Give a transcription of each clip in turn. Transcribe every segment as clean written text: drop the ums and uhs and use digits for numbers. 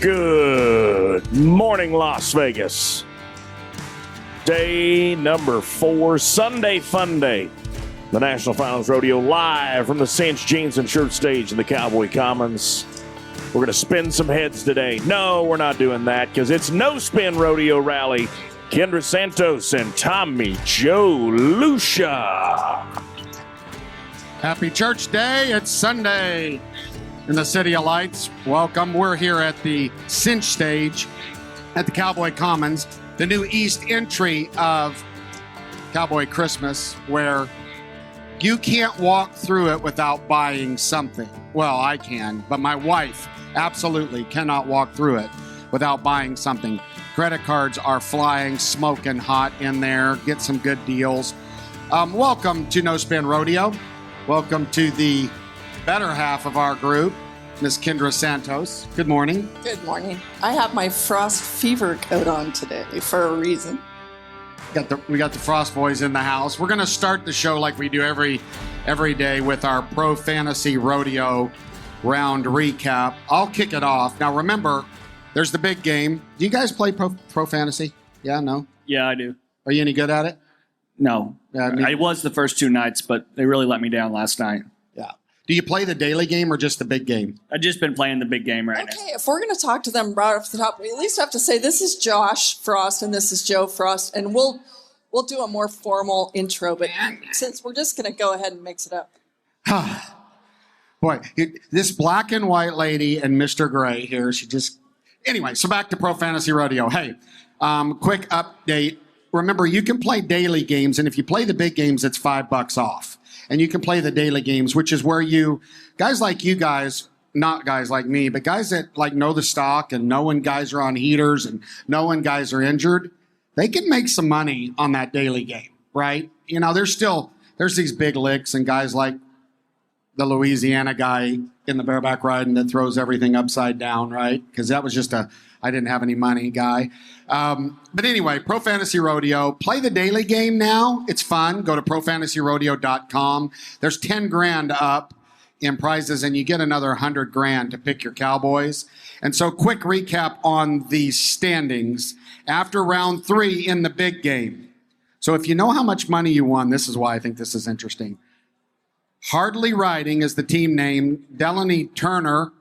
Good morning, Las Vegas. Day number 4, Sunday Fun Day. The National Finals Rodeo live from the Cinch Jeans and Shirt stage in the Cowboy Commons. We're going to spin some heads today. No, we're not doing that because it's No Spin Rodeo Rally. Kendra Santos and Tommy Joe Lucia. Happy Church Day. It's Sunday in the City of Lights. Welcome. We're here at the Cinch stage at the Cowboy Commons, the new east entry of Cowboy Christmas, where you can't walk through it without buying something. Well, I can, but my wife absolutely cannot walk through it without buying something. Credit cards are flying, smoking hot in there. Get some good deals. Welcome to No Spin Rodeo. Welcome to the better half of our group, Miss Kendra Santos. Good morning. Good morning. I have my frost fever coat on today for a reason. We got the Frost Boys in the house. We're going to start the show like we do every day with our Pro Fantasy Rodeo round recap. I'll kick it off. Now remember, there's the big game. Do you guys play Pro Fantasy? Yeah, no? Yeah, I do. Are you any good at it? No. Yeah, I was the first 2 nights, but they really let me down last night. Yeah. Do you play the daily game or just the big game? I've just been playing the big game right now. Okay, if we're going to talk to them right off the top, we at least have to say this is Josh Frost and this is Joe Frost, and we'll do a more formal intro, but since we're just going to go ahead and mix it up. Boy, this black and white lady and Mr. Gray here, Anyway, so back to Pro Fantasy Rodeo. Hey, quick update. Remember, you can play daily games, and if you play the big games, it's $5 off. And you can play the daily games, which is where guys like you guys, not guys like me, but guys that like know the stock and know when guys are on heaters and know when guys are injured, they can make some money on that daily game, right? You know, there's these big licks and guys like the Louisiana guy in the bareback riding that throws everything upside down, right? Because that was just I didn't have any money guy. But anyway, Pro Fantasy Rodeo. Play the daily game now. It's fun. Go to profantasyrodeo.com. There's 10 grand up in prizes, and you get another 100 grand to pick your Cowboys. And so quick recap on the standings after round 3 in the big game. So if you know how much money you won, this is why I think this is interesting. Hardly Riding is the team name. Delaney Turner,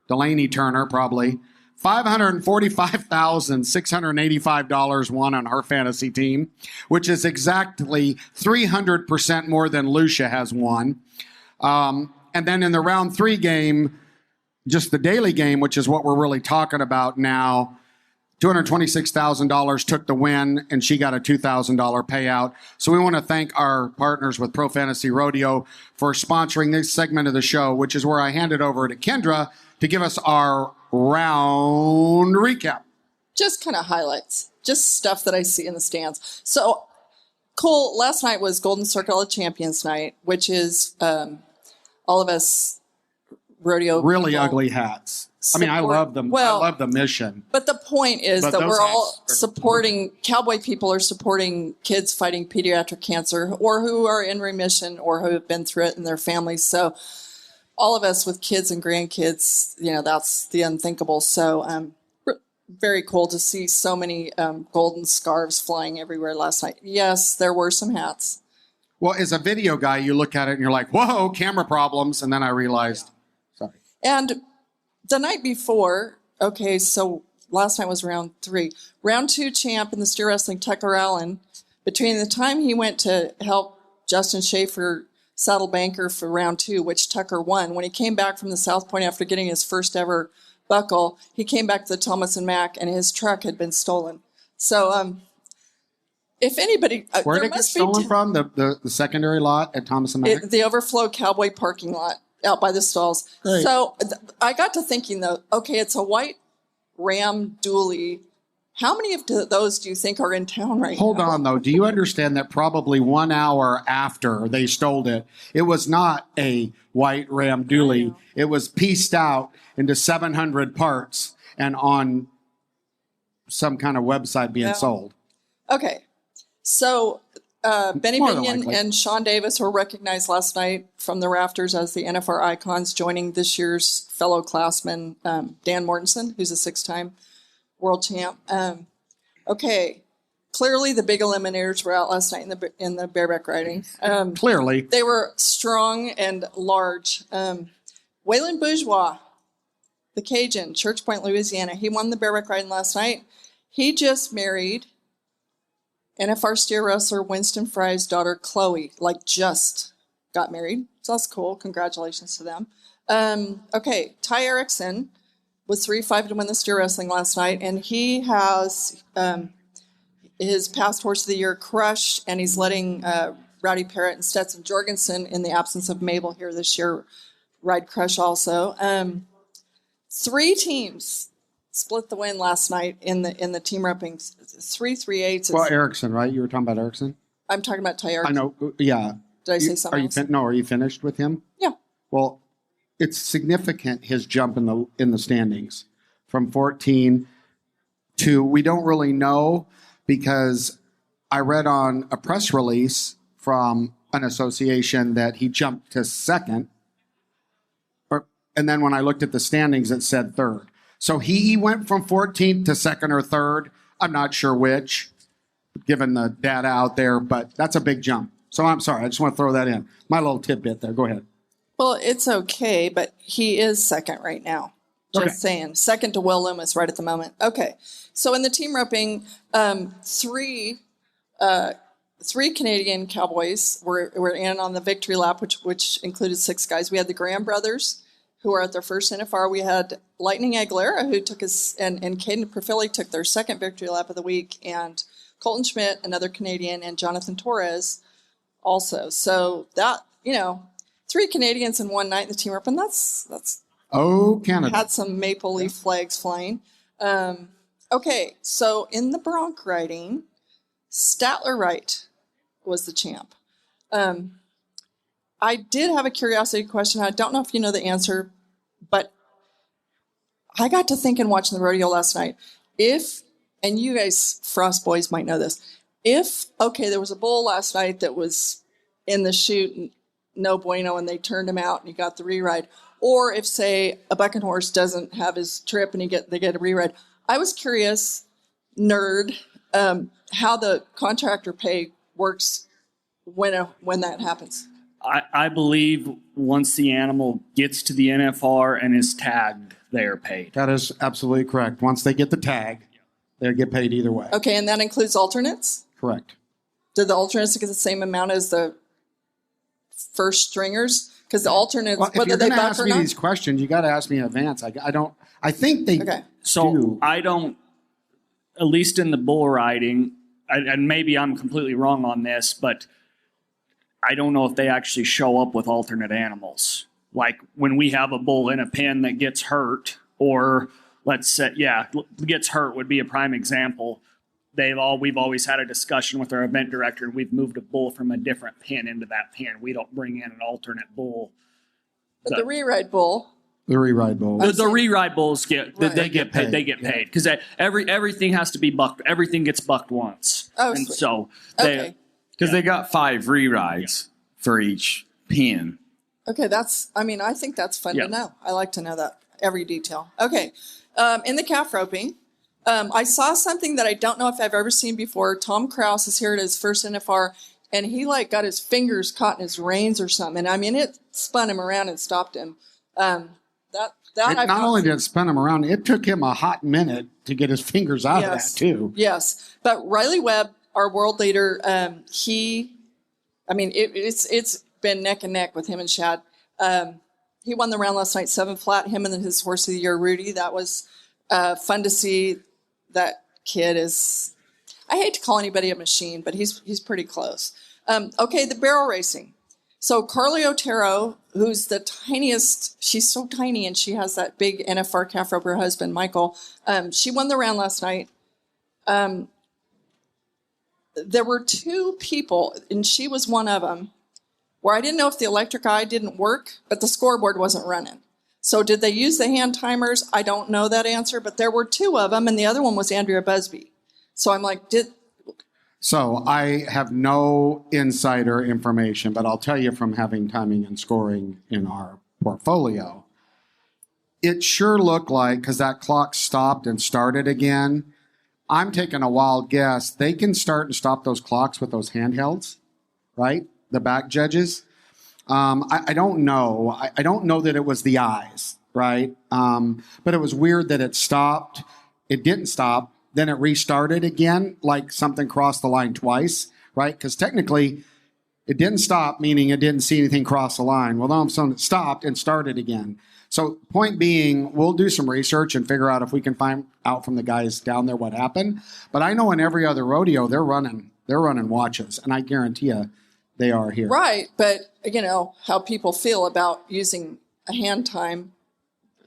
probably. $545,685 won on her fantasy team, which is exactly 300% more than Lucia has won. And then in the round 3 game, just the daily game, which is what we're really talking about now, $226,000 took the win, and she got a $2,000 payout. So we want to thank our partners with Pro Fantasy Rodeo for sponsoring this segment of the show, which is where I hand it over to Kendra to give us our round recap. Just kind of highlights, just stuff that I see in the stands. So, cool. Last night was Golden Circle of Champions night, which is all of us rodeo really people ugly hats. I love them. Well, I love the mission. But the point is that we're all supporting, Cowboy people are supporting kids fighting pediatric cancer or who are in remission or who have been through it in their families. So all of us with kids and grandkids, that's the unthinkable. So very cool to see so many golden scarves flying everywhere last night. Yes, there were some hats. Well, as a video guy, you look at it and you're like, whoa, camera problems. And then I realized, sorry. And the night before, okay, so last night was round 3. Round 2 champ in the steer wrestling, Tucker Allen, between the time he went to help Justin Schaefer saddle banker for round 2, which Tucker won, when he came back from the South Point after getting his first ever buckle, he came back to the Thomas and Mack, and his truck had been stolen. So, if anybody... Where did it get stolen from? The secondary lot at Thomas and Mack? The overflow Cowboy parking lot out by the stalls. Great. So I got to thinking, though, okay, it's a white Ram dually. How many of those do you think are in town right now? Hold on, though. Do you understand that probably 1 hour after they stole it, it was not a white Ram dually. It was pieced out into 700 parts and on some kind of website being sold. Okay. So Benny More than Binion likely. and Sean Davis were recognized last night from the rafters as the NFR icons, joining this year's fellow classman, Dan Mortensen, who's a 6-time world champ. Okay, clearly the big eliminators were out last night in the bareback riding. Clearly. They were strong and large. Waylon Bourgeois, the Cajun, Church Point, Louisiana, he won the bareback riding last night. He just married NFR steer wrestler Winston Fry's daughter, Chloe, just got married. So that's cool. Congratulations to them. Okay, Ty Erickson was 3-5 to win the steer wrestling last night, and he has his past horse of the year, Crush, and he's letting Rowdy Parrott and Stetson Jorgensen, in the absence of Mabel here this year, ride Crush also. 3 teams split the win last night in the team ropings. 3-3-8. Well, Erickson, right? You were talking about Erickson? I'm talking about Ty I Erickson. know. Yeah. Did I say something else? Are you finished with him? Yeah. Well, it's significant, his jump in the standings from 14 to, we don't really know, because I read on a press release from an association that he jumped to second, and then when I looked at the standings, it said third. So he went from 14th to second or third. I'm not sure which, given the data out there, but that's a big jump. So I'm sorry. I just want to throw that in. My little tidbit there. Go ahead. Well, it's okay, but he is second right now. Just saying. Second to Will Loomis right at the moment. Okay. So in the team roping, three Canadian cowboys were in on the victory lap, which included 6 guys. We had the Graham brothers, who are at their first NFR. We had Lightning Aguilera, who took his, and Caden Perfili took their second victory lap of the week, and Colton Schmidt, another Canadian, and Jonathan Torres also. So that, 3 Canadians in one night in the team open, that's Canada. had some maple leaf flags flying. Okay, so in the bronc riding, Statler Wright was the champ. I did have a curiosity question. I don't know if you know the answer, but I got to thinking watching the rodeo last night, and you guys, Frost boys, might know this, there was a bull last night that was in the chute, no bueno, and they turned him out and he got the re-ride, or if, say, a bucking horse doesn't have his trip and they get a re-ride. I was curious, nerd, how the contractor pay works when that happens. I believe once the animal gets to the NFR and is tagged, they are paid. That is absolutely correct. Once they get the tag, they'll get paid either way. Okay, and that includes alternates? Correct. Did the alternates get the same amount as the first stringers? Because the alternates, Well, if whether you're they going to buck ask or me not? these questions, you got to ask me in advance. I think they Okay. So do. I don't, at least in the bull riding, and maybe I'm completely wrong on this, but I don't know if they actually show up with alternate animals. Like when we have a bull in a pen that gets hurt, or let's say, gets hurt would be a prime example. We've always had a discussion with our event director, and we've moved a bull from a different pen into that pen. We don't bring in an alternate bull. But the re-ride bull. The re-ride bull. The re-ride bulls get they get paid. paid. They get paid because everything has to be bucked. Everything gets bucked once. Oh, and sweet. so Okay. Because they got 5 re-rides for each pin. Okay, I think that's fun Yeah. to know. I like to know that, every detail. Okay, in the calf roping, I saw something that I don't know if I've ever seen before. Tom Kraus is here at his first NFR, and he got his fingers caught in his reins or something. It spun him around and stopped him. Not only did it spin him around, it took him a hot minute to get his fingers out of that, too. Yes, but Riley Webb, our world leader, it's been neck and neck with him and Shad. He won the round last night, 7 flat, him and his horse of the year, Rudy. That was fun to see. That kid is, I hate to call anybody a machine, but he's pretty close. Okay, the barrel racing. So Carly Otero, who's the tiniest, she's so tiny, and she has that big NFR calf rope, her husband, Michael. She won the round last night. There were 2 people, and she was one of them, where I didn't know if the electric eye didn't work, but the scoreboard wasn't running. So did they use the hand timers? I don't know that answer, but there were 2 of them, and the other one was Andrea Busby. So I'm like, So I have no insider information, but I'll tell you from having timing and scoring in our portfolio, it sure looked like, because that clock stopped and started again, I'm taking a wild guess, they can start and stop those clocks with those handhelds, right? The back judges. I don't know. I don't know that it was the eyes, right? But it was weird that it stopped. It didn't stop. Then it restarted again, like something crossed the line twice, right? Because technically, it didn't stop, meaning it didn't see anything cross the line. Well, all of a sudden it stopped and started again. So point being, we'll do some research and figure out if we can find out from the guys down there what happened. But I know in every other rodeo, they're running watches, and I guarantee you they are here. Right, but you know how people feel about using a hand time.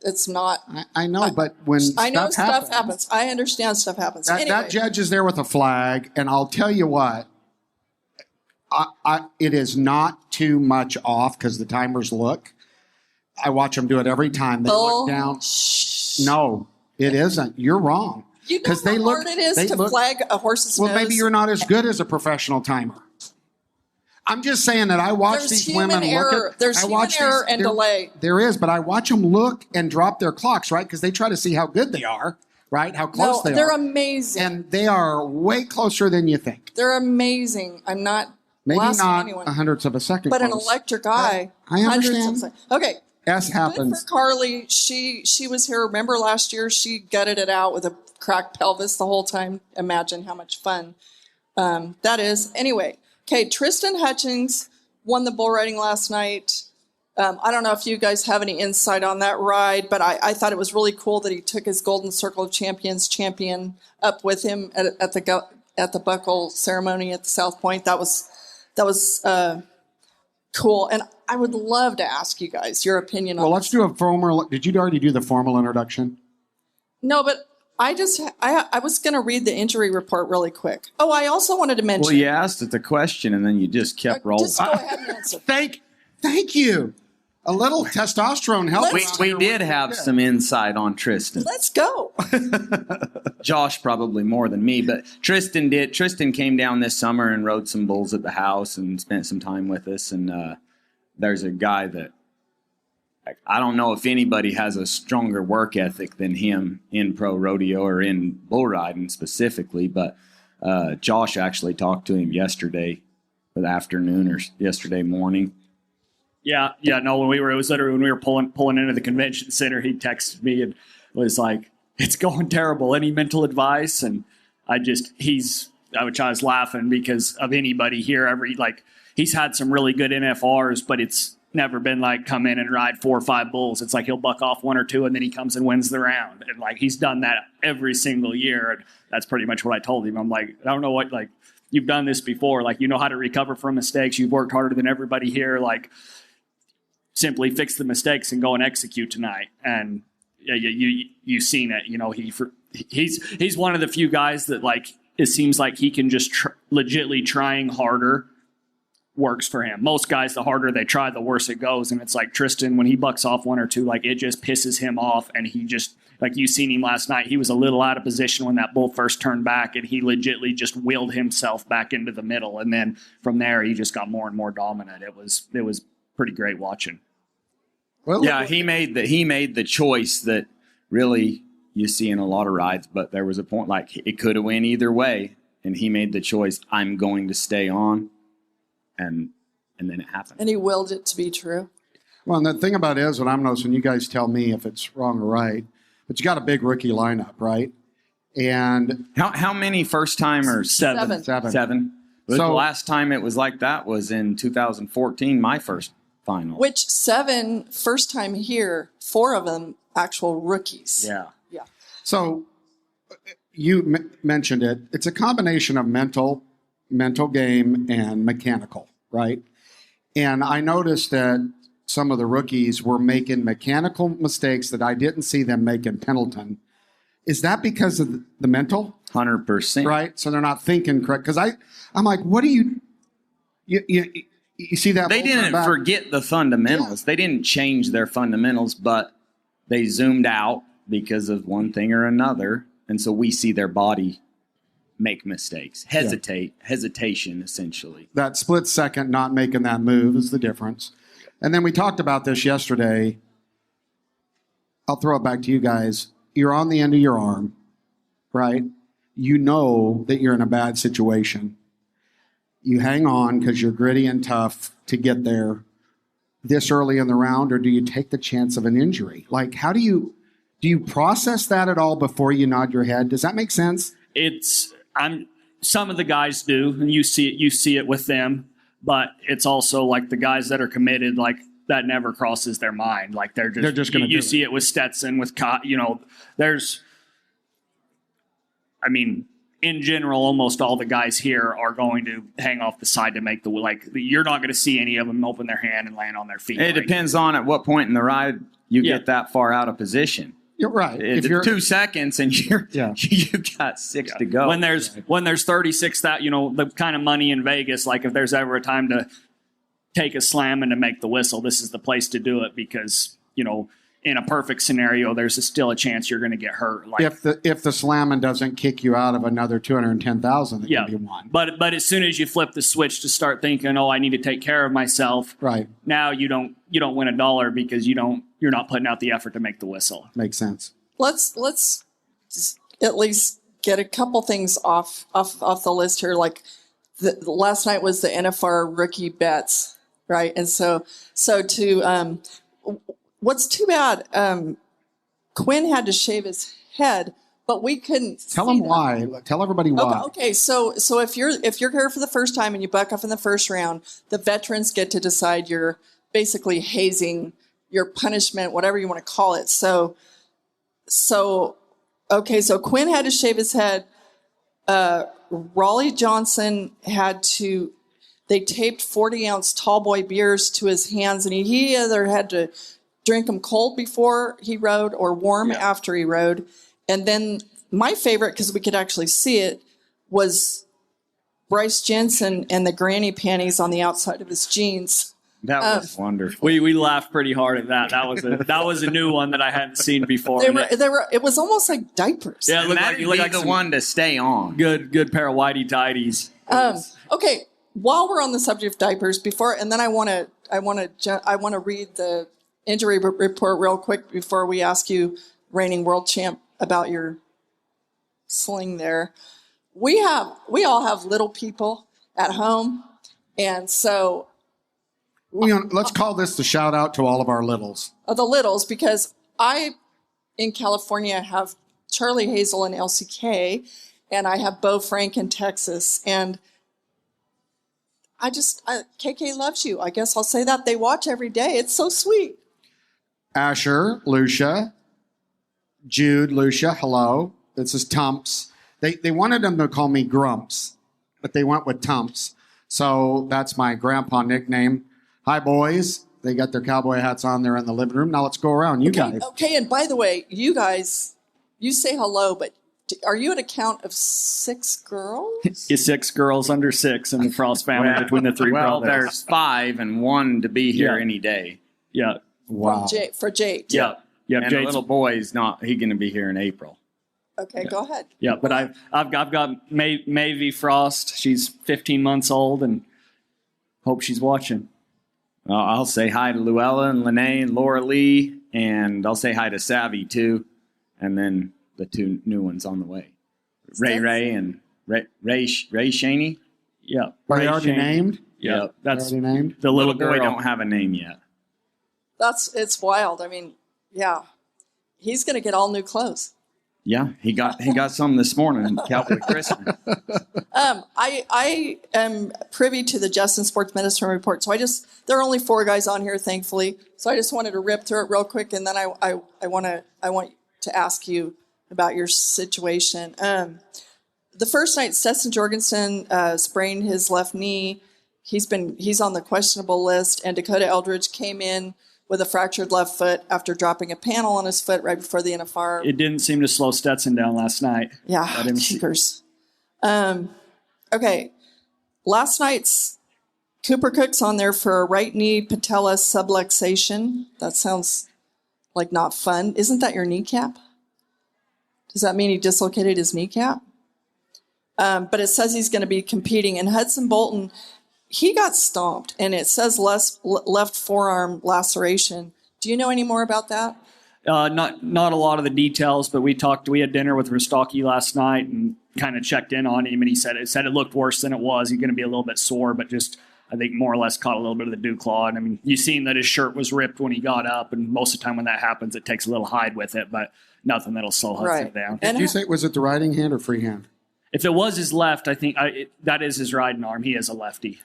It's not. I know, but when I know stuff stuff happens. I understand stuff happens. That, Anyway, that judge is there with a flag, and I'll tell you what, it is not too much off because the timers look. I watch them do it every time. They look down. No, it isn't. You're wrong. You know how hard it is to flag a horse's nose? Well, maybe you're not as good as a professional timer. I'm just saying that I watch these women look at. There's human error and delay. There is, but I watch them look and drop their clocks, right? Because they try to see how good they are, right? How close they are. They're amazing. And they are way closer than you think. They're amazing. I'm not Maybe blasting not anyone. a hundredth of a second But close. an electric eye. I understand. Hundredths of a second. Okay. S Good happens. for Carly. She was here. Remember last year? She gutted it out with a cracked pelvis the whole time. Imagine how much fun that is. Anyway, okay. Tristan Hutchings won the bull riding last night. I don't know if you guys have any insight on that ride, but I thought it was really cool that he took his Golden Circle of Champions champion up with him at the buckle ceremony at the South Point. That was cool. And I would love to ask you guys your opinion on Well, let's do a formal. Did you already do the formal introduction? No, but I was going to read the injury report really quick. Oh, I also wanted to mention. Well, you asked it the question and then you just kept rolling. Just go ahead and answer. Thank you. A little testosterone helps. We did have some insight on Tristan. Let's go. Josh probably more than me, but Tristan did. Tristan came down this summer and rode some bulls at the house and spent some time with us. And there's a guy that I don't know if anybody has a stronger work ethic than him in pro rodeo or in bull riding specifically. But Josh actually talked to him yesterday for the afternoon or yesterday morning. Yeah. No, it was literally when we were pulling into the convention center, he texted me and was like, "It's going terrible. Any mental advice?" And I was laughing because of anybody here. He's had some really good NFRs, but it's never been like come in and ride 4 or 5 bulls. It's like he'll buck off 1 or 2 and then he comes and wins the round. And like he's done that every single year. And that's pretty much what I told him. I'm like, I don't know what, like, you've done this before. Like, you know how to recover from mistakes. You've worked harder than everybody here. Like, simply fix the mistakes and go and execute tonight. And you've seen it. You know, he's one of the few guys that, like, it seems like he can just legitly trying harder works for him. Most guys, the harder they try, the worse it goes. And it's like Tristan, when he bucks off 1 or 2, like, it just pisses him off. And he just, like, you seen him last night, he was a little out of position when that bull first turned back, and he legitly just willed himself back into the middle. And then from there, he just got more and more dominant. It was pretty great watching. Well, Yeah, he made the choice that really you see in a lot of rides, but there was a point like it could have went either way, and he made the choice, I'm going to stay on, and then it happened. And he willed it to be true. Well, and the thing about it is, what I'm noticing, you guys tell me if it's wrong or right, but you got a big rookie lineup, right? And How many first timers? Seven. Seven. The So- last time it was like that was in 2014, my first final. Which 7 first time here, 4 of them actual rookies. Yeah. Yeah. So you mentioned it. It's a combination of mental game and mechanical, right? And I noticed that some of the rookies were making mechanical mistakes that I didn't see them make in Pendleton. Is that because of the mental? 100%. Right? So they're not thinking correct. Because I'm like, what do you see that? They bull turn didn't back? forget the fundamentals. Yeah. They didn't change their fundamentals, but they zoomed out because of one thing or another. And so we see their body make mistakes, hesitation, essentially. That split second not making that move is the difference. And then we talked about this yesterday. I'll throw it back to you guys. You're on the end of your arm, right? You know that you're in a bad situation. You hang on because you're gritty and tough to get there this early in the round, or do you take the chance of an injury? Like, how do you process that at all before you nod your head? Does that make sense? Some of the guys do, and you see it with them, but it's also like the guys that are committed, like that never crosses their mind. Like they're just going to. You see it with Stetson, with in general, almost all the guys here are going to hang off the side to make you're not going to see any of them open their hand and land on their feet. It depends on at what point in the ride you get that far out of position. You're right. If you're 2 seconds and you've got 6 to go. When there's 36, the kind of money in Vegas, like if there's ever a time to take a slam and to make the whistle, this is the place to do it because, in a perfect scenario, there's still a chance you're going to get hurt. Like if the slamming doesn't kick you out of another 210,000 that can be won. But as soon as you flip the switch to start thinking, I need to take care of myself. Right. Now you don't win $1 because you're not putting out the effort to make the whistle. Makes sense. Let's just at least get a couple things off the list here. Like last night was the NFR rookie bets, right? And so to what's too bad, Quinn had to shave his head, but we couldn't tell him why. Tell everybody why. Okay. So if you're here for the first time and you buck up in the first round, the veterans get to decide your basically hazing, your punishment, whatever you want to call it. So Quinn had to shave his head. Raleigh Johnson they taped 40-ounce tall boy beers to his hands, and he either had to drink them cold before he rode or warm after he rode. And then my favorite, because we could actually see it, was Bryce Jensen and the granny panties on the outside of his jeans. That was wonderful. We laughed pretty hard at that. That was a new one that I hadn't seen before. It was almost like diapers. Yeah, it looked like the one to stay on. Good pair of whitey tighties. Okay, while we're on the subject of diapers, and then I want to read the injury report real quick before we ask you, reigning world champ, about your sling there. We all have little people at home, and so let's call this the shout out to all of our littles. The littles, because I in California have Charlie Hazel and LCK, and I have Bo Frank in Texas, and KK loves you. I guess I'll say that. They watch every day. It's so sweet. Asher, Lucia, Jude, Lucia, hello. This is Tumps. They wanted them to call me Grumps, but they went with Tumps. So that's my grandpa nickname. Hi, boys. They got their cowboy hats on there in the living room. Now let's go around. You guys. Okay, and by the way, you guys, you say hello, but are you at a count of 6 girls? 6 girls under 6 in the Frost family between the 3 brothers. There's 5 and 1 to be here any day. Yeah. Wow. For Jade. Yeah. And the little boy is he going to be here in April. Okay, go ahead. Yeah, but I've got Mavie Frost. She's 15 months old, and hope she's watching. I'll say hi to Luella and Lene and Laura Lee, and I'll say hi to Savvy too, and then the 2 new ones on the way, Ray and Ray Shaney. Yeah, are they already named? Yeah, that's already named. The little boy girl. Don't have a name yet. It's wild. I mean, yeah, he's going to get all new clothes. Yeah, he got some this morning, Cowboy Christmas. I am privy to the Justin Sports Medicine report, so there are only 4 guys on here, thankfully. So I just wanted to rip through it real quick, and then I want to ask you about your situation. The first night, Stetson Jorgensen sprained his left knee. He's on the questionable list, and Dakota Eldridge came in with a fractured left foot after dropping a panel on his foot right before the NFR. It didn't seem to slow Stetson down last night. Yeah, kickers. Okay, last night's Cooper Cook's on there for a right knee patella subluxation. That sounds like not fun. Isn't that your kneecap? Does that mean he dislocated his kneecap? But it says he's going to be competing. And Hudson Bolton, he got stomped, and it says left forearm laceration. Do you know any more about that? Not a lot of the details, but we had dinner with Rostocki last night and kind of checked in on him, and he said it looked worse than it was. He's going to be a little bit sore, but just I think more or less caught a little bit of the dew claw. And I mean, you seen that his shirt was ripped when he got up, and most of the time when that happens, it takes a little hide with it, but nothing that'll slow Hudson down. Did you say, was it the riding hand or free hand? If it was his left, I think that is his riding arm. He is a lefty.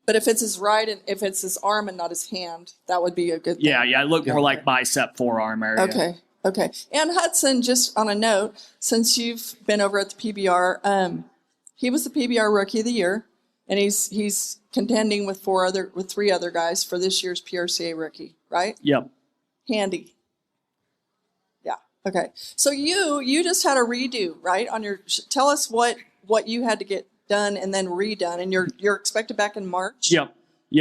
But if it's his right and if it's his arm and not his hand, that would be a good thing. Yeah, it looked more like bicep, forearm area. Okay. And Hudson, just on a note, since you've been over at the PBR, he was the PBR Rookie of the Year, and he's contending with three other guys for this year's PRCA Rookie, right? Yep. Handy. Yeah. Okay. So you just had a redo, right? Tell us what you had to get done and then redone, and you're expected back in March. Yep. We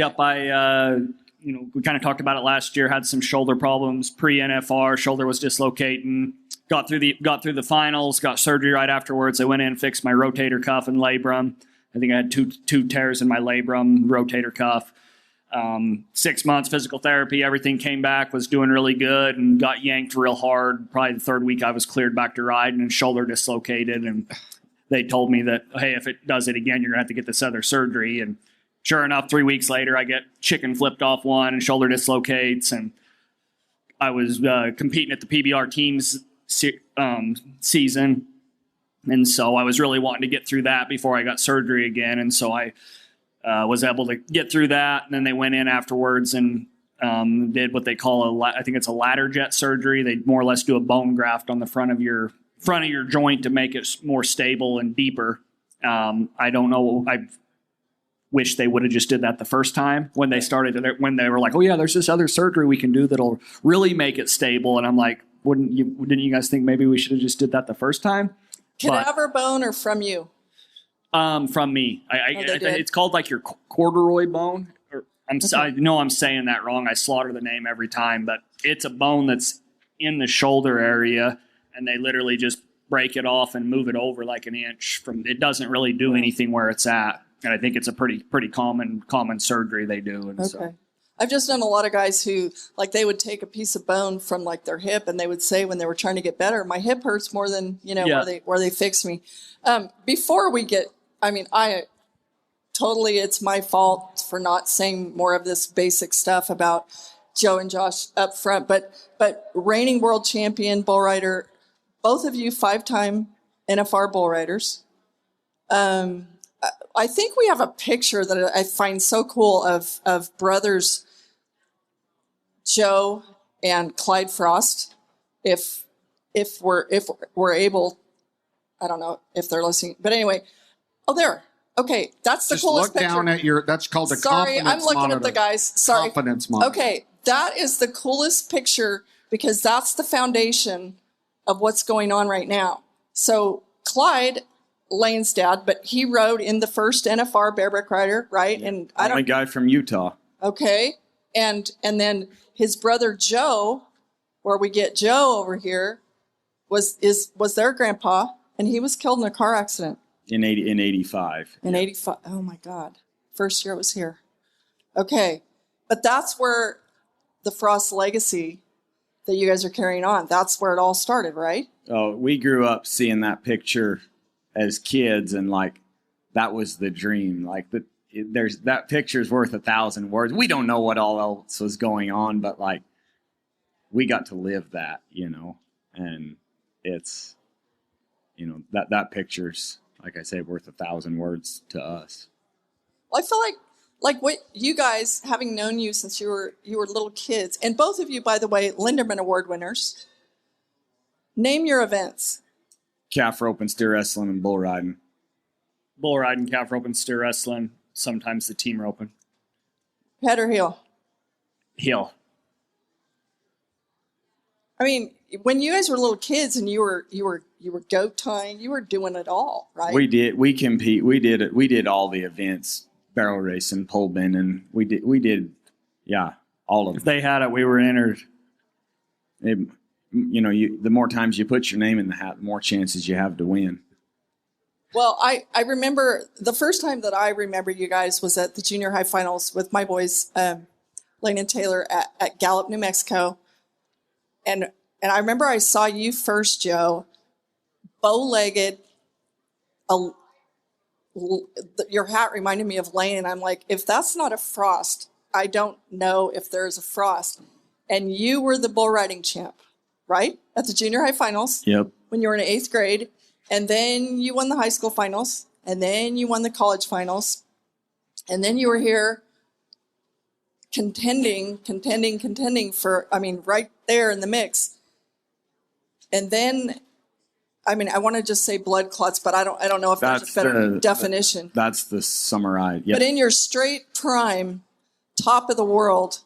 kind of talked about it last year. Had some shoulder problems pre NFR. Shoulder was dislocating. Got through the finals. Got surgery right afterwards. I went in, fixed my rotator cuff and labrum. I think I had two tears in my labrum, rotator cuff. 6 months physical therapy. Everything came back. Was doing really good and got yanked real hard. Probably the third week I was cleared back to riding, and shoulder dislocated. And they told me that, hey, if it does it again, you're going to have to get this other surgery. And sure enough, 3 weeks later, I get chicken flipped off one and shoulder dislocates. And I was competing at the PBR teams season. And so I was really wanting to get through that before I got surgery again. And so I was able to get through that. And then they went in afterwards and did what they call I think it's a ladder jet surgery. They more or less do a bone graft on the front of your joint to make it more stable and deeper. I don't know. I wish they would have just did that the first time when they when they were like, oh yeah, there's this other surgery we can do that'll really make it stable. And I'm like, didn't you guys think maybe we should have just did that the first time? Cadaver bone or from you? From me. It's called like your corduroy bone. I know I'm saying that wrong. I slaughter the name every time, but it's a bone that's in the shoulder area, and they literally just break it off and move it over like an inch. It doesn't really do anything where it's at, and I think it's a pretty common surgery they do. And so. I've just known a lot of guys who, like, they would take a piece of bone from like their hip, and they would say when they were trying to get better, my hip hurts more than where they fixed me. Before we get, it's my fault for not saying more of this basic stuff about Joe and Josh up front, but reigning world champion bull rider, both of you 5-time NFR bull riders. I think we have a picture that I find so cool of brothers Joe and Clyde Frost. If we're able, I don't know if they're listening, but anyway. Oh, there. Okay, that's the coolest picture. Just look down at that's called a Sorry, confidence I'm looking monitor. at the guys. Sorry. Confidence monitor. Okay, that is the coolest picture because that's the foundation of what's going on right now. So Clyde, Lane's dad, but he rode in the first NFR bareback rider, right? Yeah. And Only guy from Utah. Okay, and then his brother Joe, where we get Joe over here, was their grandpa, and he was killed in a car accident. In 85. In 85. Oh my God. First year it was here. Okay. But that's where the Frost legacy that you guys are carrying on, that's where it all started, right? Oh, we grew up seeing that picture as kids, and like that was the dream. Like that picture's worth 1,000 words. We don't know what all else was going on, but like we got to live that, and it's, that picture's, like I say, worth 1,000 words to us. Well, I feel like what you guys, having known you since you were little kids, and both of you, by the way, Linderman Award winners, name your events. Calf roping, steer wrestling, and bull riding. Bull riding, calf roping, steer wrestling, sometimes the team roping. Head or heel? Heel. I mean, when you guys were little kids and you were goat tying, you were doing it all, right? We did. We compete. We did it. We did all the events, barrel racing, pole bending. We did. Yeah, all of them. If they had it, we were entered. The more times you put your name in the hat, the more chances you have to win. Well, I remember the first time that I remember you guys was at the junior high finals with my boys, Lane and Taylor at Gallup, New Mexico. And I remember I saw you first, Joe, bow-legged. Your hat reminded me of Lane. And I'm like, if that's not a Frost, I don't know if there's a Frost. And you were the bull riding champ, right? At the junior high finals. Yep. When you were in 8th grade. And then you won the high school finals. And then you won the college finals. And then you were here contending for, right there in the mix. And then, I want to just say blood clots, but I don't know if there's a better definition. That's the summary. Yep. But in your straight prime, top of the world,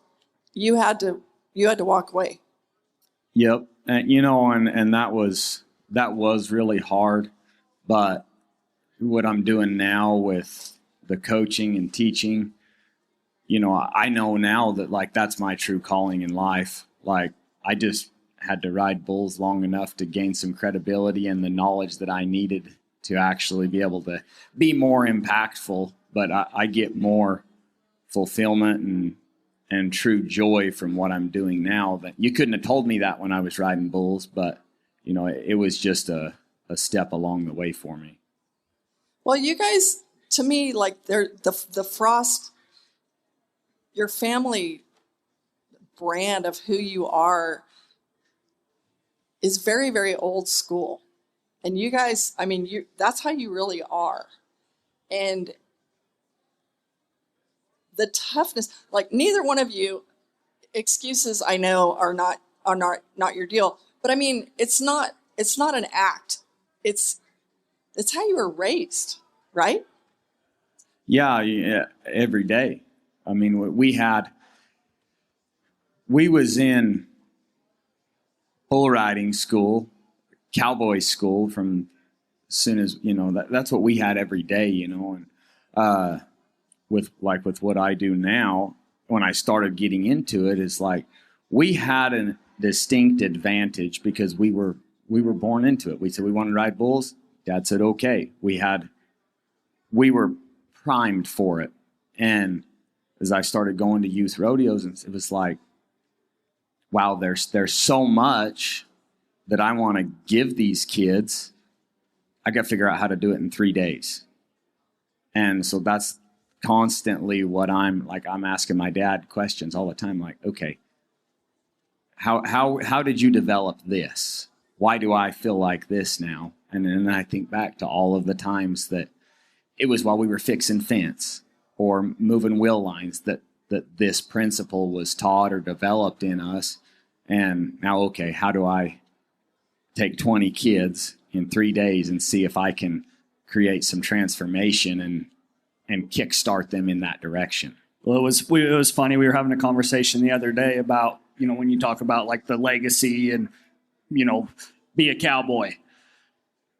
you had to walk away. Yep. And and that was really hard. But what I'm doing now with the coaching and teaching, I know now that that's my true calling in life. I just had to ride bulls long enough to gain some credibility and the knowledge that I needed to actually be able to be more impactful. But I get more fulfillment and true joy from what I'm doing now. That you couldn't have told me that when I was riding bulls, but it was just a step along the way for me. Well, you guys, to me, they're the Frost, your family brand of who you are is very, very old school. And you guys, that's how you really are. And the toughness, neither one of you, excuses I know are not your deal. But it's not an act. It's how you were raised, right? Yeah, every day. We was in bull riding school, cowboy school from as soon as, that's what we had every day, and with what I do now, when I started getting into it, is we had a distinct advantage because we were born into it. We said we want to ride bulls. Dad said, okay. We were primed for it. And as I started going to youth rodeos, it was wow, there's so much that I want to give these kids. I got to figure out how to do it in 3 days. And so that's constantly what I'm asking my dad questions all the time. Okay, how did you develop this? Why do I feel like this now? And then I think back to all of the times that it was while we were fixing fence or moving wheel lines that this principle was taught or developed in us. And now, okay, how do I take 20 kids in 3 days and see if I can create some transformation and kickstart them in that direction? Well, it was funny. We were having a conversation the other day about, when you talk about the legacy and, be a cowboy.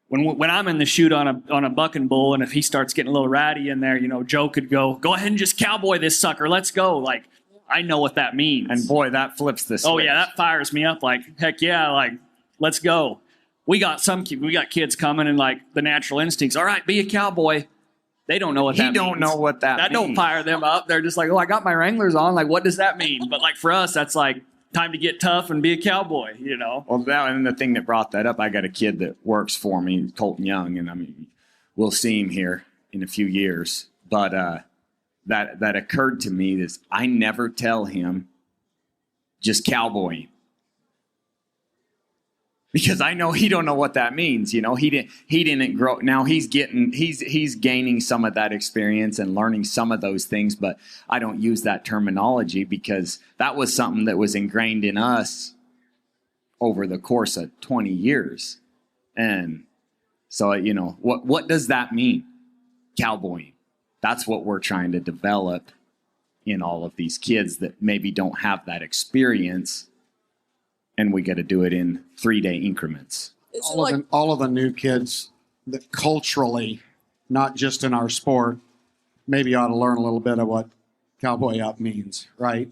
When I'm in the chute on a bucking bull, and if he starts getting a little ratty in there, Joe could go ahead and just cowboy this sucker. Let's go. I know what that means. And boy, that flips the switch. Oh yeah, that fires me up. Heck yeah, let's go. We got kids coming and the natural instincts. All right, be a cowboy. They don't know what that means. He don't know what that means. That don't fire them up. They're just I got my Wranglers on. What does that mean? But for us, that's time to get tough and be a cowboy, Well, and the thing that brought that up, I got a kid that works for me, Colton Young, and we'll see him here in a few years. But that occurred to me is I never tell him just cowboying. Because I know he don't know what that means. He didn't grow. Now he's gaining some of that experience and learning some of those things, but I don't use that terminology because that was something that was ingrained in us over the course of 20 years. And so, what does that mean? Cowboying. That's what we're trying to develop in all of these kids that maybe don't have that experience. And we got to do it in 3-day increments. All of the new kids that culturally, not just in our sport, maybe ought to learn a little bit of what cowboy up means, right?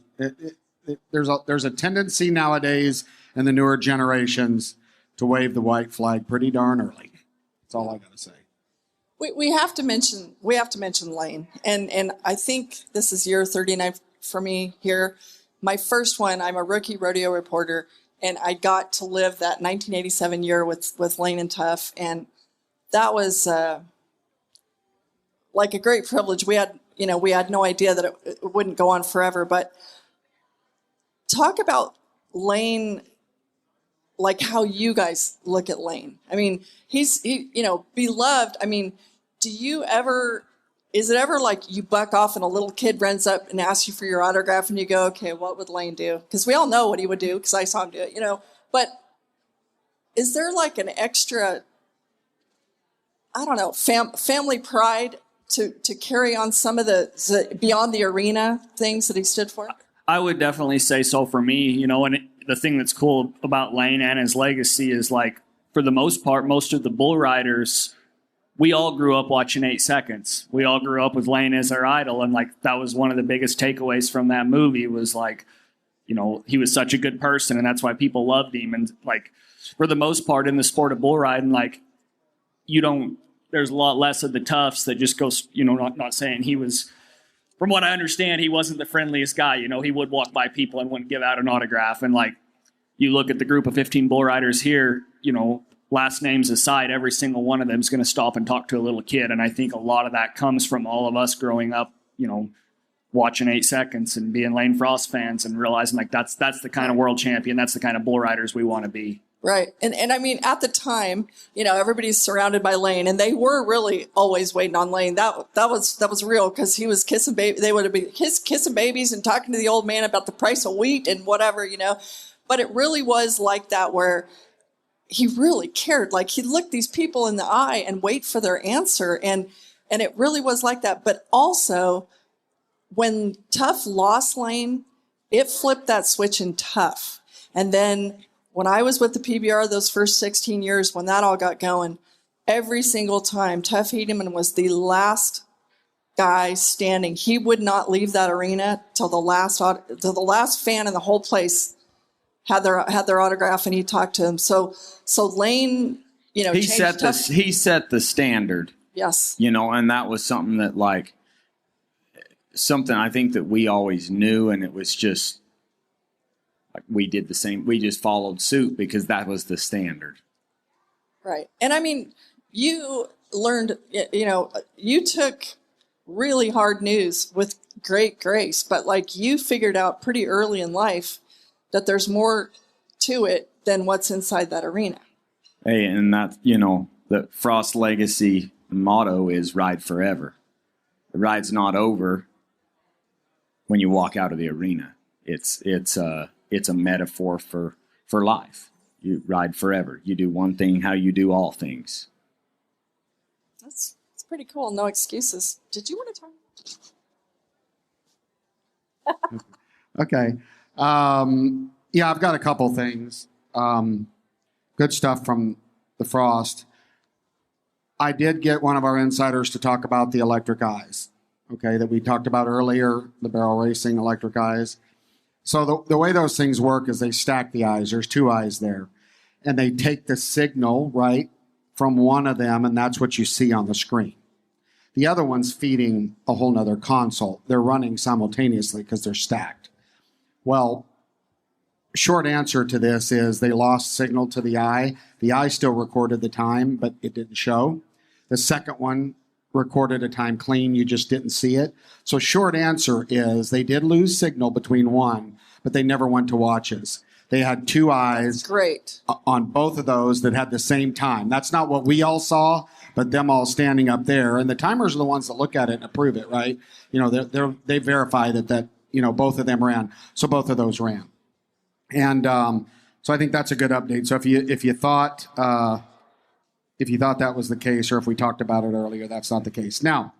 There's a tendency nowadays in the newer generations to wave the white flag pretty darn early. That's all I got to say. We have to mention Lane, and I think this is year 39 for me here. My first one. I'm a rookie rodeo reporter, and I got to live that 1987 year with Lane and Tuff, and that was like a great privilege. We had no idea that it wouldn't go on forever, but talk about Lane. Like how you guys look at Lane. I mean, he's beloved. I mean, is it ever like you buck off and a little kid runs up and asks you for your autograph and you go, okay, what would Lane do? Because we all know what he would do because I saw him do it, But is there like an extra, I don't know, family pride to carry on some of the beyond the arena things that he stood for? I would definitely say so for me, and the thing that's cool about Lane and his legacy is, like, for the most part, most of the bull riders, we all grew up watching 8 Seconds. We all grew up with Lane as our idol. And, like, that was one of the biggest takeaways from that movie was, like, he was such a good person and that's why people loved him. And, like, for the most part in the sport of bull riding, like, there's a lot less of the toughs that just goes, not saying he was, from what I understand, he wasn't the friendliest guy. He would walk by people and wouldn't give out an autograph. And, like, you look at the group of 15 bull riders here, last names aside, every single one of them is going to stop and talk to a little kid. And I think a lot of that comes from all of us growing up, watching 8 Seconds and being Lane Frost fans and realizing, like, that's the kind of world champion. That's the kind of bull riders we want to be. Right. And I mean, at the time, everybody's surrounded by Lane, and they were really always waiting on Lane. That was real because he was kissing baby. They would have been kissing babies and talking to the old man about the price of wheat and whatever, But it really was like that where he really cared. Like, he'd look these people in the eye and wait for their answer. And it really was like that. But also, when Tuff lost Lane, it flipped that switch in Tuff. And then when I was with the PBR those first 16 years, when that all got going, every single time Tuff Hedeman was the last guy standing. He would not leave that arena till the last fan in the whole place had their autograph, and he talked to him. So Lane, he set the standard. Yes. And that was something that, like, something I think that we always knew, and it was just like we did the same. We just followed suit because that was the standard. Right. And I mean, you learned, you took really hard news with great grace, but, like, you figured out pretty early in life that there's more to it than what's inside that arena. Hey, and that, the Frost legacy motto is ride forever. The ride's not over when you walk out of the arena. It's a metaphor for life. You ride forever. You do one thing how you do all things. That's pretty cool. No excuses. Did you want to talk? Okay. Yeah, I've got a couple things. Good stuff from the Frost. I did get one of our insiders to talk about the electric eyes, okay, that we talked about earlier, the barrel racing electric eyes. So the way those things work is they stack the eyes. There's 2 eyes there. And they take the signal, right, from one of them, and that's what you see on the screen. The other one's feeding a whole nother console. They're running simultaneously because they're stacked. Well, short answer to this is they lost signal to the eye. The eye still recorded the time, but it didn't show. The second one recorded a time clean. You just didn't see it. So short answer is they did lose signal between one, but they never went to watches. They had 2 eyes Great. On both of those that had the same time. That's not what we all saw, but them all standing up there. And the timers are the ones that look at it and approve it, right? They verify that both of them ran. So both of those ran. And so I think that's a good update. So if you thought that was the case, or if we talked about it earlier, that's not the case. Now,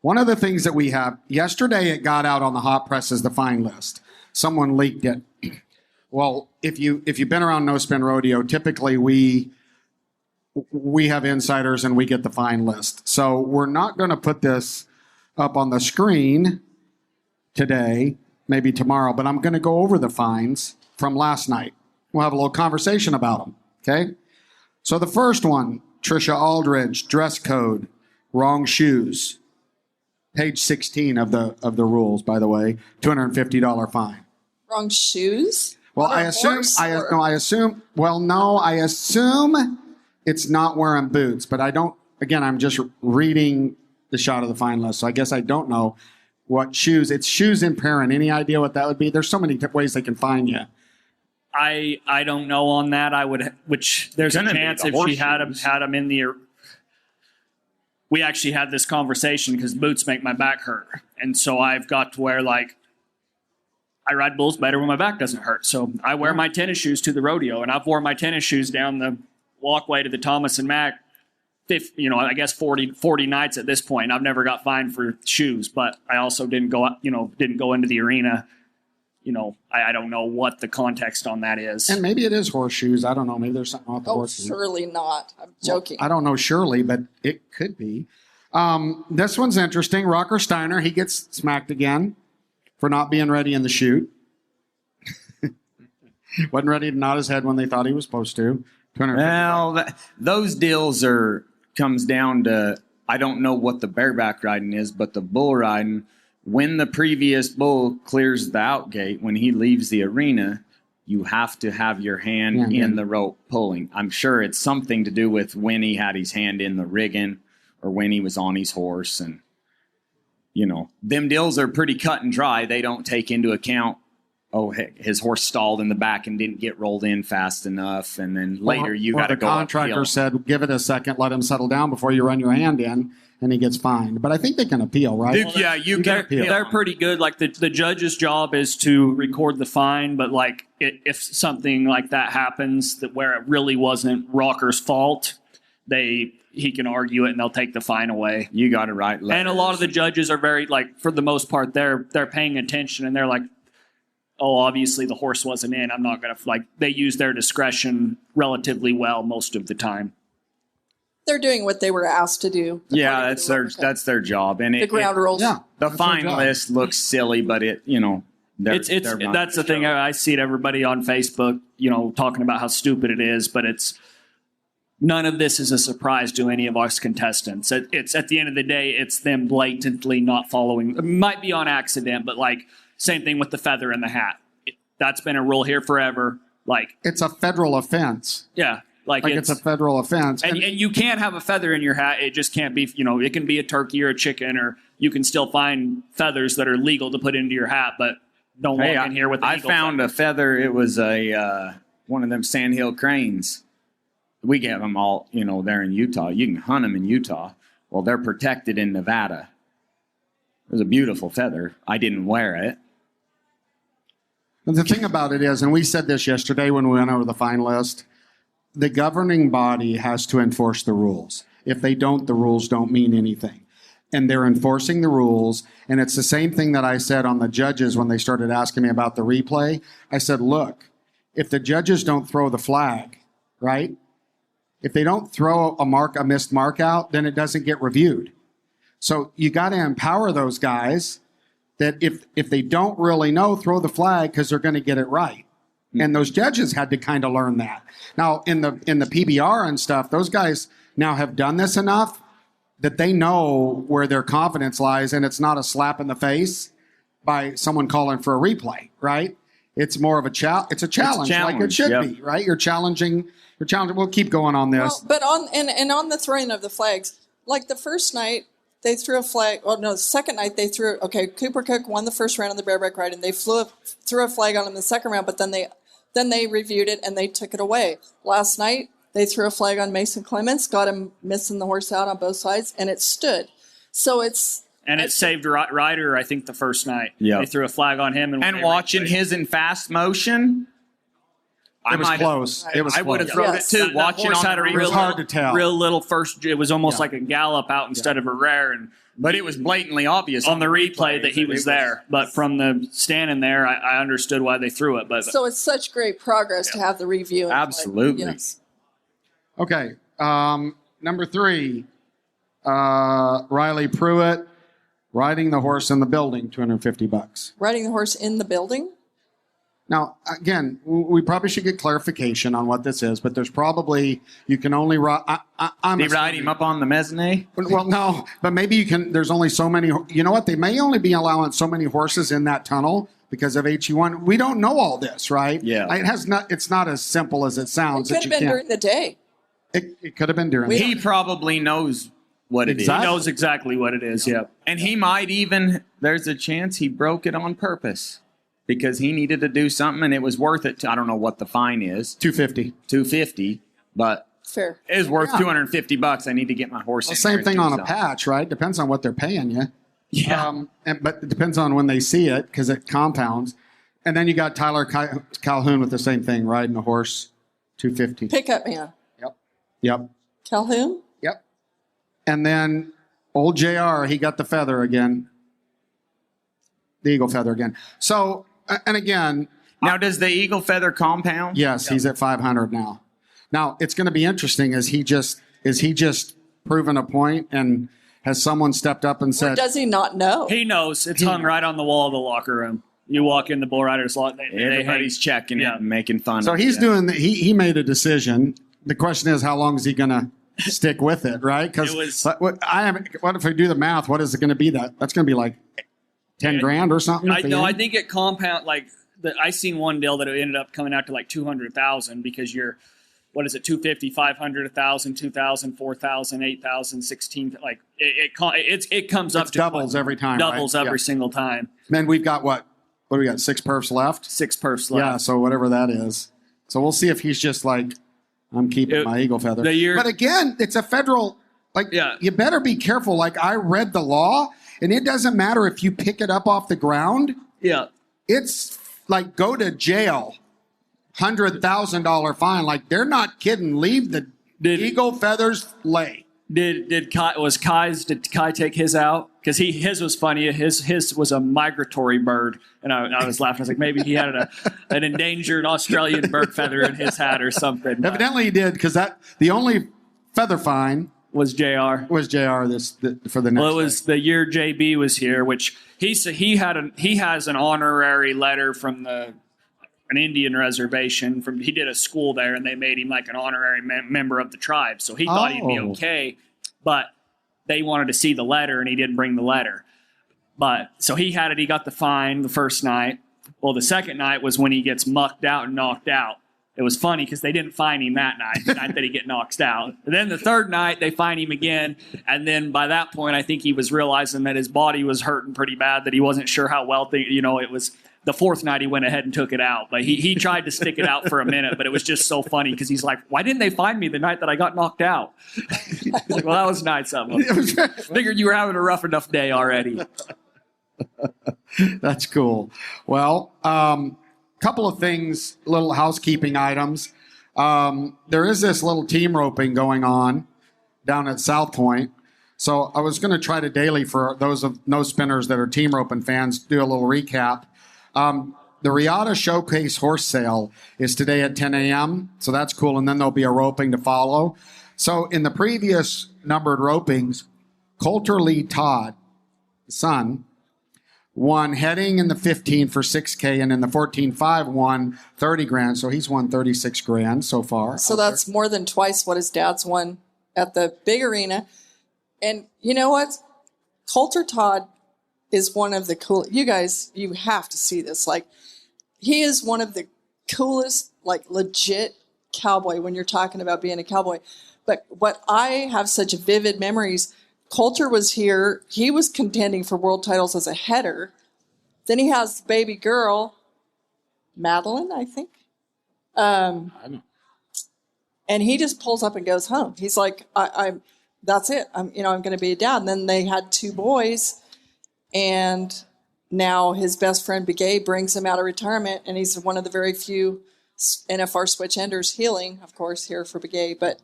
one of the things that we have, yesterday it got out on the hot press as the fine list. Someone leaked it. Well, if you've been around No Spin Rodeo, typically we have insiders and we get the fine list. So we're not going to put this up on the screen today, maybe tomorrow, but I'm going to go over the fines from last night. We'll have a little conversation about them, okay? So the first one, Trisha Aldridge, dress code, Wrong shoes. Page 16 of the rules, by the way. $250 fine. Wrong shoes? Well, On a I assume it's not wearing boots, but I don't. Again, I'm just reading the shot of the fine list, so I guess I don't know what shoes. It's shoes in parent. Any idea what that would be? There's so many ways they can fine you. I don't know on that. There's a chance if she had him in the. We actually had this conversation because boots make my back hurt, and so I've got to wear I ride bulls better when my back doesn't hurt. So I wear my tennis shoes to the rodeo, and I've worn my tennis shoes down the walkway to the Thomas and Mack. I guess 40 nights at this point. I've never got fined for shoes, but I also didn't go into the arena. I don't know what the context on that is. And maybe it is horseshoes. I don't know. Maybe there's something off the horseshoes. Surely not. I'm joking. Well, I don't know surely, but it could be. This one's interesting. Rocker Steiner, he gets smacked again for not being ready in the chute. Wasn't ready to nod his head when they thought he was supposed to. Well, those deals comes down to, I don't know what the bareback riding is, but the bull riding, when the previous bull clears the outgate, when he leaves the arena, you have to have your hand in the rope pulling. I'm sure it's something to do with when he had his hand in the rigging or when he was on his horse. And, them deals are pretty cut and dry. They don't take into account, his horse stalled in the back and didn't get rolled in fast enough. And then later you got to go. The contractor said, give it a second, let him settle down before you run your hand in, and he gets fined. But I think they can appeal, right? You can appeal. They're pretty good. The judge's job is to record the fine, but if something like that happens where it really wasn't Rocker's fault, he can argue it and they'll take the fine away. You got to write letters. And a lot of the judges are very for the most part, they're paying attention and they're like, oh, obviously the horse wasn't in. I'm not going to they use their discretion relatively well most of the time. They're doing what they were asked to do. Yeah, that's their job. And the ground rules. Yeah, the fine list looks silly, but that's the thing. I see it everybody on Facebook, talking about how stupid it is, but none of this is a surprise to any of us contestants. It's at the end of the day, it's them blatantly not following. It might be on accident, but same thing with the feather in the hat. That's been a rule here forever. It's a federal offense. Yeah. It's a federal offense. And you can't have a feather in your hat. It just can't be, it can be a turkey or a chicken, or you can still find feathers that are legal to put into your hat, but don't walk in here with I found a feather. It was one of them sandhill cranes. We get them all, there in Utah. You can hunt them in Utah. Well, they're protected in Nevada. It was a beautiful feather. I didn't wear it. And the thing about it is, and we said this yesterday when we went over the fine list, the governing body has to enforce the rules. If they don't, the rules don't mean anything. And they're enforcing the rules. And it's the same thing that I said on the judges when they started asking me about the replay. I said, look, if the judges don't throw the flag, right? If they don't throw a missed mark out, then it doesn't get reviewed. So you got to empower those guys that if they don't really know, throw the flag because they're going to get it right. And those judges had to kind of learn that. Now, in the PBR and stuff, those guys now have done this enough that they know where their confidence lies, and it's not a slap in the face by someone calling for a replay, right? It's more of a challenge. It's a challenge, like it should be, right? You're challenging. We'll keep going on this. Well, but on the throwing of the flags, the first night they threw a flag. Well, no, the second night they threw. Okay, Cooper Cook won the first round of the bareback ride, and they threw a flag on him the second round. But then they reviewed it and they took it away. Last night they threw a flag on Mason Clements, got him missing the horse out on both sides, and it stood. So it's. And it saved Ryder, I think, the first night. Yeah. They threw a flag on him. And watching his in fast motion. It was close. I would have thrown it too. Watching horse had a it was hard to tell. Real little first. It was almost like a gallop out instead of a rare. But it was blatantly obvious on the replay that he was there. But from the standing there, I understood why they threw it. But so it's such great progress to have the review. Absolutely. Yes. Okay. Number 3, Riley Pruitt, riding the horse in the building, $250. Riding the horse in the building? Now, again, we probably should get clarification on what this is, but there's probably, you can only ride. They ride him up on the mezzanine? Well, no, but maybe you can, there's only so many, you know what? They may only be allowing so many horses in that tunnel because of HE1. We don't know all this, right? Yeah. It's not as simple as it sounds. It could have been during the day. It could have been during He probably knows what it is. He knows exactly what it is, yeah. And he might even, there's a chance he broke it on purpose because he needed to do something and it was worth it. I don't know what the fine is. $250, but Fair. it was worth $250. I need to get my horse in Same there thing and do on a something. patch, right? Depends on what they're paying you. Yeah. But it depends on when they see it because it compounds. And then you got Tyler Calhoun with the same thing, riding a horse, $250. Pickup man. Yep. Calhoun? Yep. And then old JR, he got the feather again. The eagle feather again. So, and again. Now, does the eagle feather compound? Yes, he's at 500 now. Now, it's going to be interesting. Is he just proven a point and has someone stepped up and Or said. does he not know? He knows. It's hung right on the wall of the locker room. You walk in the bull riders lot. Everybody's checking it and making fun So of it. he's doing, he made a decision. The question is, how long is he going to stick with it, right? Because what if I do the math? What is it going to be? That's going to be like 10 grand or something. I think it compound I seen one deal that it ended up coming out to like 200,000 because you're, what is it, 250, 500, 1,000, 2,000, 4,000, 8,000, 16, like it comes up to doubles every time. Doubles right? every single time. Man, we've got what do we got? 6 perfs left. 6 perfs left. Yeah, so whatever that is. So we'll see if he's just like, I'm keeping my eagle feather. But again, it's a federal. You better be careful. Like I read the law, and it doesn't matter if you pick it up off the ground. Yeah, it's like go to jail, $100,000 fine. Like they're not kidding. Leave the eagle feathers lay. Did Kai take his out? Because his was funny. His was a migratory bird, and I was laughing. I was like, maybe he had an endangered Australian bird feather in his hat or something. Evidently he did, because the only feather fine was JR. For the next. Well, it was the year JB was here, which he has an honorary letter from an Indian reservation. He did a school there, and they made him like an honorary member of the tribe. So he thought he'd be okay, but they wanted to see the letter, and he didn't bring the letter. But so he had it. He got the fine the first night. Well, the second night was when he gets mucked out and knocked out. It was funny because they didn't fine him that night, the night that he get knocked out. And then the third night, they fine him again. And then by that point, I think he was realizing that his body was hurting pretty bad, that he wasn't sure how well it was. The fourth night, he went ahead and took it out. But he tried to stick it out for a minute, but it was just so funny because he's like, why didn't they fine me the night that I got knocked out? He's like, well, that was nice of them. Figured you were having a rough enough day already. That's cool. Well, couple of things, little housekeeping items. There is this little team roping going on down at South Point. So I was going to try to daily, for those of No Spinners that are team roping fans, do a little recap. The Riata Showcase Horse Sale is today at 10 a.m., so that's cool, and then there'll be a roping to follow. So in the previous numbered ropings, Coulter Lee Todd, son, won heading in the 15 for 6K, and in the 14.5 won 30 grand, so he's won 36 grand so far. So that's more than twice what his dad's won at the big arena. And you know what? Coulter Todd is one of the cool. You guys, you have to see this. Like, he is one of the coolest, like, legit cowboy when you're talking about being a cowboy. But what I have such vivid memories, Coulter was here. He was contending for world titles as a header. Then he has baby girl, Madeline, I think. I know. And he just pulls up and goes home. He's like, I'm that's it. I'm going to be a dad. And then they had 2 boys. And now his best friend, Begay, brings him out of retirement, and he's one of the very few NFR switch enders healing, of course, here for Begay. But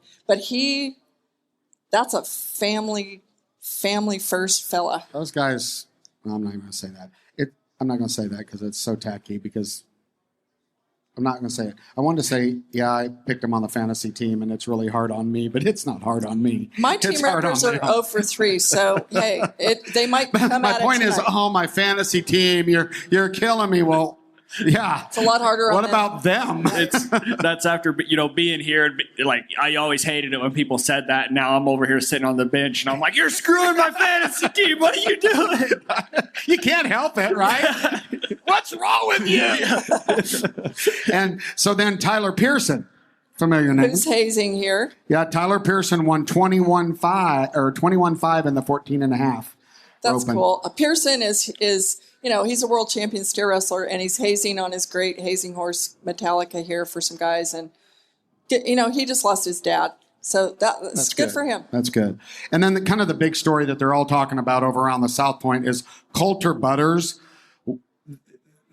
that's a family first fella. Those guys, I'm not even going to say that. I'm not going to say that because it's so tacky, because I'm not going to say it. I wanted to say, yeah, I picked him on the fantasy team, and it's really hard on me, but it's not hard on me. My team members are 0 for 3, so hey, they might come my at point it is, tonight. my fantasy team, you're killing me. Well, Yeah. It's a lot harder on What them. about them? That's after being here. And like I always hated it when people said that. And now I'm over here sitting on the bench, and I'm like, "You're screwing my fantasy team. What are you doing?" You can't help it, right? What's wrong with you? And so then Tyler Pearson, familiar name. Who's hazing here? Yeah, Tyler Pearson won 21-5 in the 14.5. That's Open. cool. Pearson is he's a world champion steer wrestler, and he's hazing on his great hazing horse Metallica here for some guys, and he just lost his dad, so that's good for him. That's good. And then the big story that they're all talking about over around the South Point is Coulter Butters.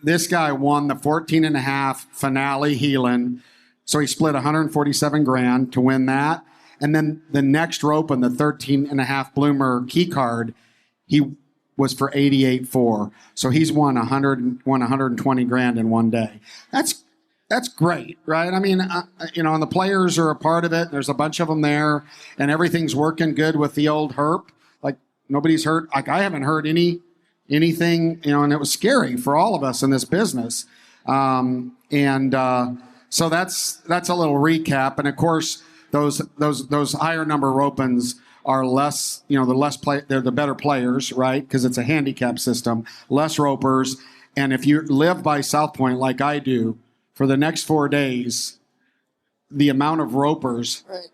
This guy won the 14.5 finale Heelan, so he split 147 grand to win that. And then the next rope on the 13.5 Bloomer key card, he was for 88.4. So he's won 120 grand in one day. That's great, right? I mean, and the players are a part of it. There's a bunch of them there, and everything's working good with the old herp. Like nobody's hurt. Like I haven't heard anything, and it was scary for all of us in this business. So that's a little recap. And of course, those higher number opens are less, they're the better players, right? Because it's a handicap system, less ropers. And if you live by South Point like I do, for the next 4 days, the amount of ropers, Right.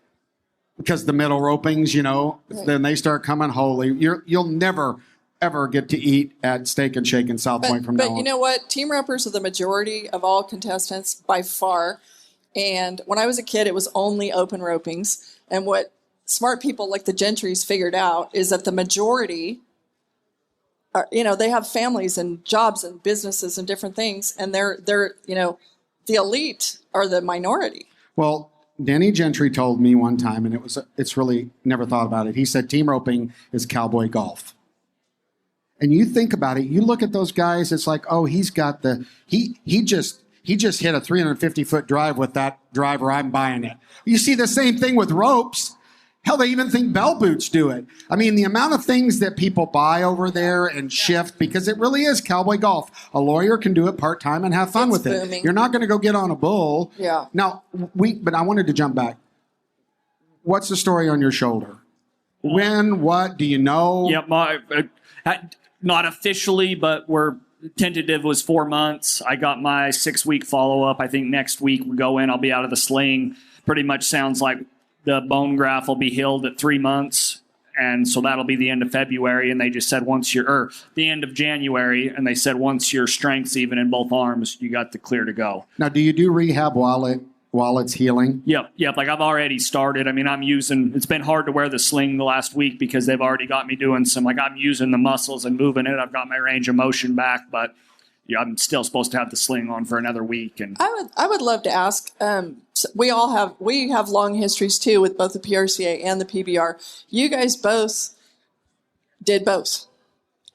because the middle ropings, Right. then they start coming holy. You'll never ever get to eat at Steak and Shake in South Point from now on. But you know what? Team ropers are the majority of all contestants by far. And when I was a kid, it was only open ropings. And what smart people like the Gentrys figured out is that the majority are, they have families and jobs and businesses and different things. And they're the elite are the minority. Well, Danny Gentry told me one time, and it's really never thought about it. He said team roping is cowboy golf. And you think about it, you look at those guys, it's like, oh, he's got he just hit a 350-foot drive with that driver, I'm buying it. You see the same thing with ropes. Hell, they even think bell boots do it. I mean, the amount of things that people buy over there and shift, because it really is cowboy golf. A lawyer can do it part-time and have fun with booming. it. You're not going to go get on a bull. Yeah. Now, but I wanted to jump back. What's the story on your shoulder? When, what, do you know? Yep, not officially, but we're tentative was 4 months. I got my 6-week follow-up. I think next week we go in, I'll be out of the sling. Pretty much sounds like the bone graft will be healed at 3 months. And so that'll be the end of February. And they just said the end of January. And they said once your strength's even in both arms, you got the clear to go. Now, do you do rehab while it's healing? Yep. Like I've already started. I mean, it's been hard to wear the sling the last week because they've already got me doing I'm using the muscles and moving it. I've got my range of motion back, but I'm still supposed to have the sling on for another week. And I would love to ask. We have long histories too with both the PRCA and the PBR. You guys both did both,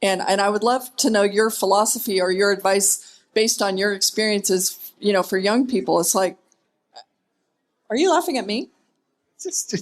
and I would love to know your philosophy or your advice based on your experiences. For young people, it's like, are you laughing at me? This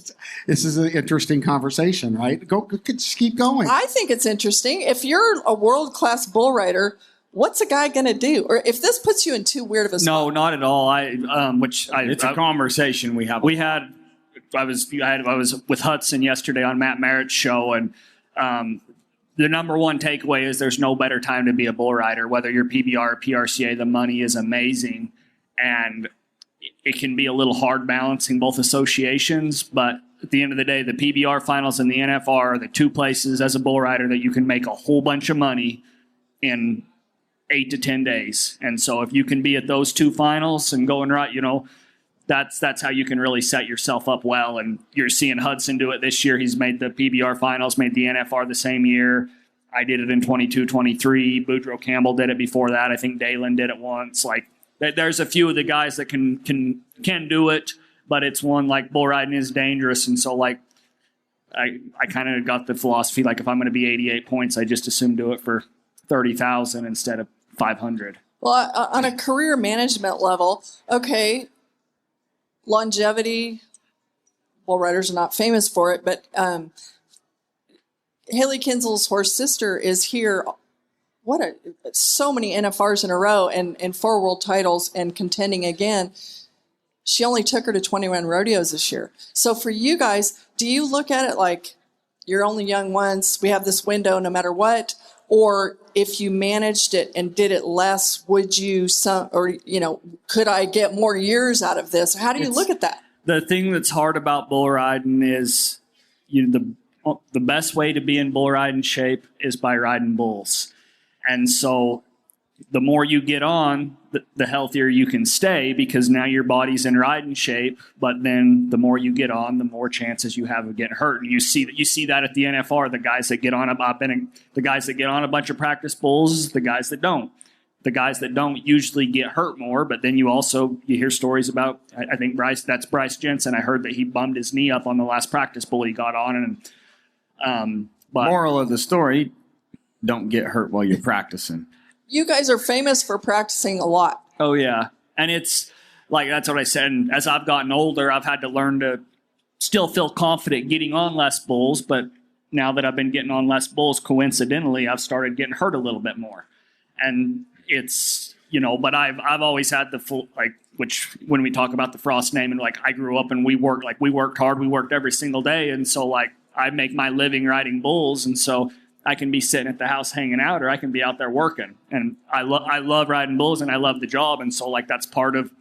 is an interesting conversation, right? Just keep going. I think it's interesting. If you're a world-class bull rider, what's a guy going to do? Or if this puts you in too weird of a spot. No, not at all. It's a conversation we have. I was with Hudson yesterday on Matt Merritt's show, and the number one takeaway is there's no better time to be a bull rider, whether you're PBR or PRCA. The money is amazing, and it can be a little hard balancing both associations, but at the end of the day, the PBR finals and the NFR are the two places as a bull rider that you can make a whole bunch of money in 8 to 10 days. And so if you can be at those two finals and going right, that's how you can really set yourself up well. And you're seeing Hudson do it this year. He's made the PBR finals, made the NFR the same year. I did it in 22, 23. Boudreaux Campbell did it before that. I think Dalen did it once. There's a few of the guys that can do it, but it's one bull riding is dangerous. And so I kind of got the philosophy, if I'm going to be 88 points, I just assume do it for 30,000 instead of 500. Well, on a career management level, okay, longevity, bull riders are not famous for it, but Haley Kinzel's horse sister is here so many NFRs in a row and 4 world titles and contending again. She only took her to 21 rodeos this year. So for you guys, do you look at it like you're only young once, we have this window no matter what? Or if you managed it and did it less, would you could I get more years out of this? How do you look at that? The thing that's hard about bull riding is the best way to be in bull riding shape is by riding bulls. And so the more you get on, the healthier you can stay, because now your body's in riding shape. But then the more you get on, the more chances you have of getting hurt. And you see that at the NFR. The guys that get on a bunch of practice bulls, the guys that don't. The guys that don't usually get hurt more. But then you hear stories about, I think Bryce Jensen. I heard that he bummed his knee up on the last practice bull he got on. And but moral of the story: don't get hurt while you're practicing. You guys are famous for practicing a lot. Oh, yeah. And it's like, that's what I said. And as I've gotten older, I've had to learn to still feel confident getting on less bulls. But now that I've been getting on less bulls, coincidentally, I've started getting hurt a little bit more. And it's, but I've always had the full, which when we talk about the Frost name, and I grew up and we worked hard, we worked every single day. And so I make my living riding bulls. And so I can be sitting at the house hanging out, or I can be out there working. And I love riding bulls, and I love the job. And so that's part of,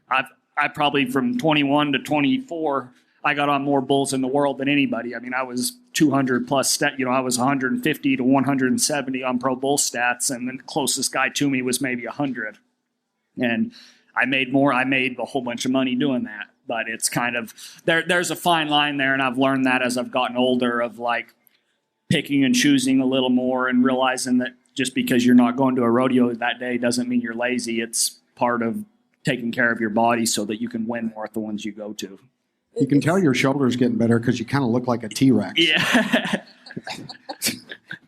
I probably from 21 to 24, I got on more bulls in the world than anybody. I mean, I was 200 plus I was 150 to 170 on pro bull stats. And the closest guy to me was maybe 100. And I made a whole bunch of money doing that. But it's kind of, there's a fine line there. And I've learned that as I've gotten older of picking and choosing a little more, and realizing that just because you're not going to a rodeo that day doesn't mean you're lazy. It's part of taking care of your body so that you can win more at the ones you go to. You can tell your shoulder's getting better because you kind of look like a T-Rex. Yeah.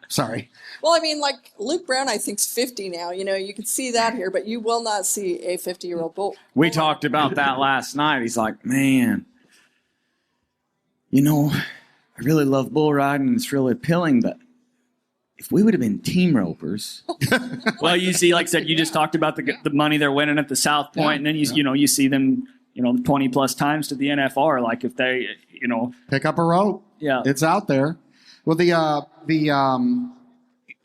Sorry. Well, I mean, Luke Brown, I think, is 50 now. You can see that here, but you will not see a 50-year-old bull. We talked about that last night. He's like, man, I really love bull riding. It's really appealing, but if we would have been team ropers. Well, you see, like I said, you just talked about the money they're winning at the South Point, and then you see them, 20 plus times to the NFR. If they, pick up a rope. Yeah, it's out there. Well,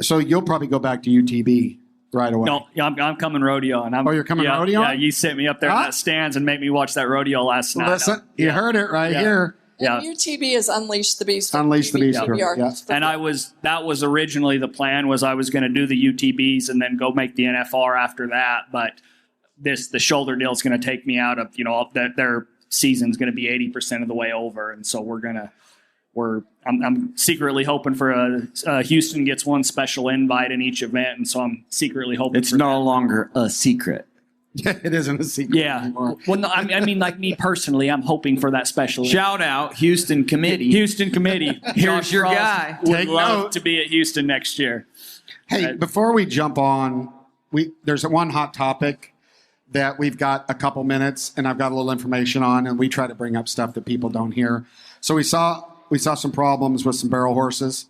so you'll probably go back to UTB right away. No, I'm coming rodeo, and you're coming rodeo? Yeah, you sent me up there in the stands and made me watch that rodeo last night. Listen, you heard it right here. And UTB has Unleashed the Beast. Unleashed the Beast. Yeah. And that was originally the plan, was I was going to do the UTBs and then go make the NFR after that. But the shoulder deal is going to take me out of, their season's going to be 80% of the way over. And so I'm secretly hoping for Houston gets one special invite in each event. And so I'm secretly hoping it's no longer a secret. It isn't a secret anymore. Well, no, I mean, me personally, I'm hoping for that special. Shout out Houston Committee. Houston Committee. Here's your guy. Would love to be at Houston next year. Hey, before we jump on, there's one hot topic that we've got a couple minutes, and I've got a little information on, and we try to bring up stuff that people don't hear. So we saw some problems with some barrel horses.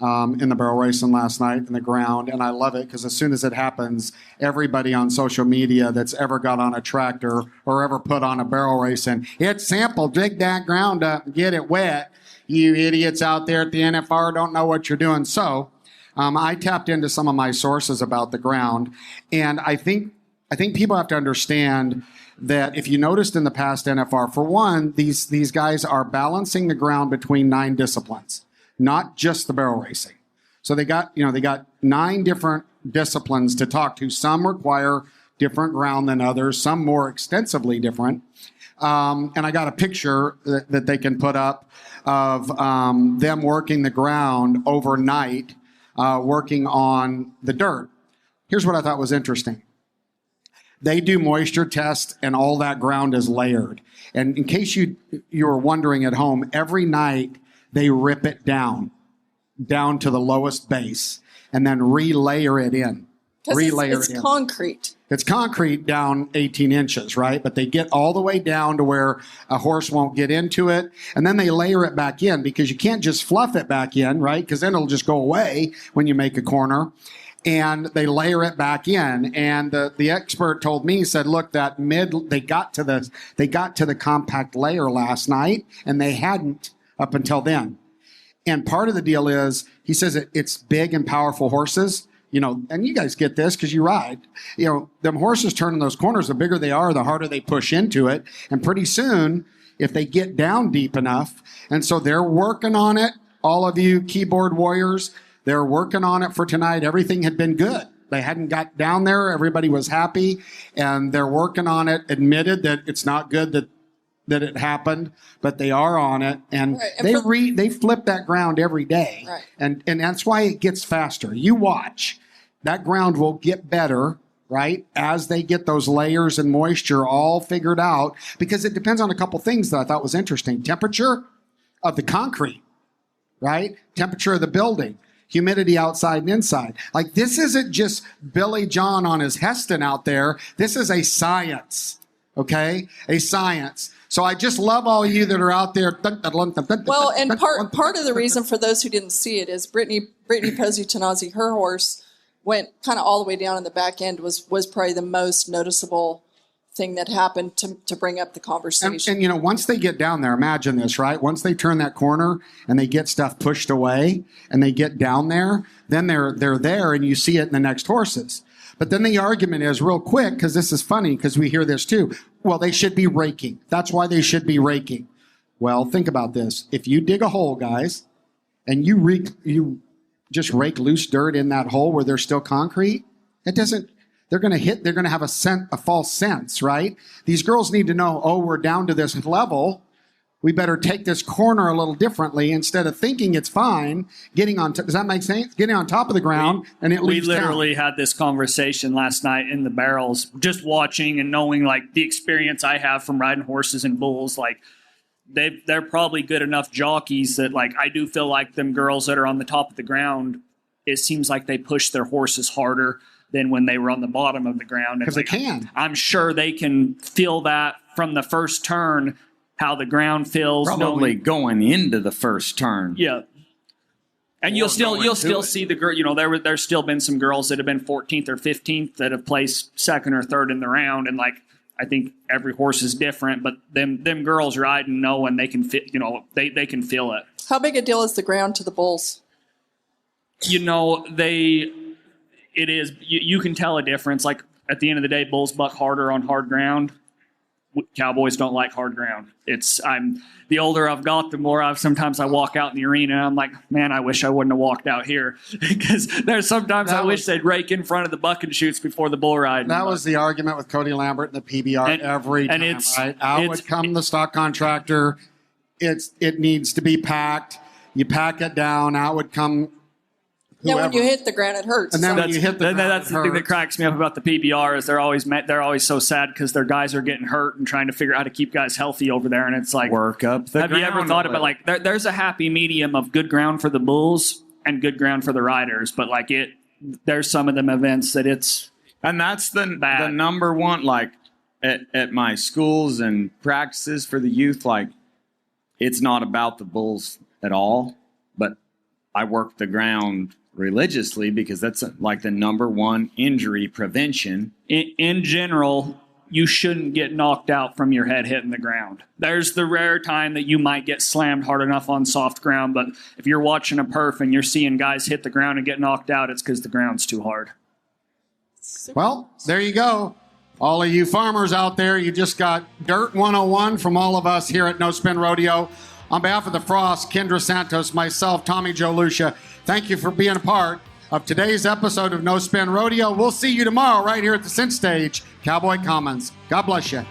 In the barrel racing last night in the ground, and I love it because as soon as it happens, everybody on social media that's ever got on a tractor or ever put on a barrel racing, it's simple, dig that ground up and get it wet. You idiots out there at the NFR don't know what you're doing. So I tapped into some of my sources about the ground, and I think people have to understand that if you noticed in the past NFR, for one, these guys are balancing the ground between 9 disciplines. Not just the barrel racing. So they got 9 different disciplines to talk to. Some require different ground than others, some more extensively different. And I got a picture that they can put up of them working the ground overnight, working on the dirt. Here's what I thought was interesting. They do moisture tests, and all that ground is layered. And in case you were wondering at home, every night they rip it down to the lowest base, and then relayer it in. It's concrete. It's concrete down 18 inches, right? But they get all the way down to where a horse won't get into it, and then they layer it back in because you can't just fluff it back in, right? Because then it'll just go away when you make a corner. and they layer it back in. And the expert told me, he said, look, they got to the compact layer last night, and they hadn't up until then. And part of the deal is, he says it's big and powerful horses, and you guys get this because you ride. Them horses turning those corners, the bigger they are, the harder they push into it. And pretty soon, if they get down deep enough, and so they're working on it, all of you keyboard warriors, they're working on it for tonight. Everything had been good. They hadn't got down there. Everybody was happy, and they're working on it, admitted that it's not good that it happened, but they are on it, and, they flip that ground every day, and that's why it gets faster. You watch, that ground will get better, right, as they get those layers and moisture all figured out, because it depends on a couple things that I thought was interesting. Temperature of the concrete, right? Temperature of the building, humidity outside and inside. Like, this isn't just Billy John on his Heston out there. This is a science, okay? A science. So I just love all you that are out there. Well, and part of the reason for those who didn't see it is Brittany Posey-Tanazi, her horse, went kind of all the way down in the back end, was probably the most noticeable thing that happened to bring up the conversation. And once they get down there, imagine this, right? Once they turn that corner and they get stuff pushed away and they get down there, then they're there and you see it in the next horses. But then the argument is real quick, because this is funny, because we hear this too. Well, they should be raking. That's why they should be raking. Well, think about this. If you dig a hole, guys, and you just rake loose dirt in that hole where there's still concrete, they're going to have a false sense, right? These girls need to know, we're down to this level. We better take this corner a little differently instead of thinking it's fine. Does that make sense? Getting on top of the ground and it leaves We literally had this conversation last night in the barrels, just watching and knowing like the experience I have from riding horses and bulls. Like they're probably good enough jockeys that like I do feel like them girls that are on the top of the ground, it seems like they push their horses harder than when they were on the bottom of the ground. Because they can. I'm sure they can feel that from the first turn, how the ground feels. Probably going into the first turn. Yeah. And you'll still see the girl, there's still been some girls that have been 14th or 15th that have placed second or third in the round. And like, I think every horse is different, but them girls riding know and they can fit, they can feel it. How big a deal is the ground to the bulls? It is, you can tell a difference. Like at the end of the day, bulls buck harder on hard ground. Cowboys don't like hard ground. The older I've got, the more sometimes I walk out in the arena and I'm like, man, I wish I wouldn't have walked out here. Because there's sometimes I wish they'd rake in front of the buck and shoots before the bull ride. That was the argument with Cody Lambert and the PBR every time, right? Out would come the stock contractor. It needs to be packed. You pack it down, out would come whoever. Yeah, when you hit the ground, it hurts. And then when you hit the ground, that's the thing that cracks me up about the PBR is they're always so sad because their guys are getting hurt and trying to figure out how to keep guys healthy over there. And it's like, work up the ground. Have you ever thought about like there's a happy medium of good ground for the bulls and good ground for the riders, but like there's some of them events that it's and that's the bad. The number one, like at my schools and practices for the youth, like it's not about the bulls at all, but I work the ground religiously because that's like the number one injury prevention. In general, you shouldn't get knocked out from your head hitting the ground. There's the rare time that you might get slammed hard enough on soft ground, but if you're watching a perf and you're seeing guys hit the ground and get knocked out, it's because the ground's too hard. Well, there you go. All of you farmers out there, you just got Dirt 101 from all of us here at No Spin Rodeo. On behalf of the Frost, Kendra Santos, myself, Tommy Joe Lucia, thank you for being a part of today's episode of No Spin Rodeo. We'll see you tomorrow right here at the Cinch Stage, Cowboy Commons. God bless you.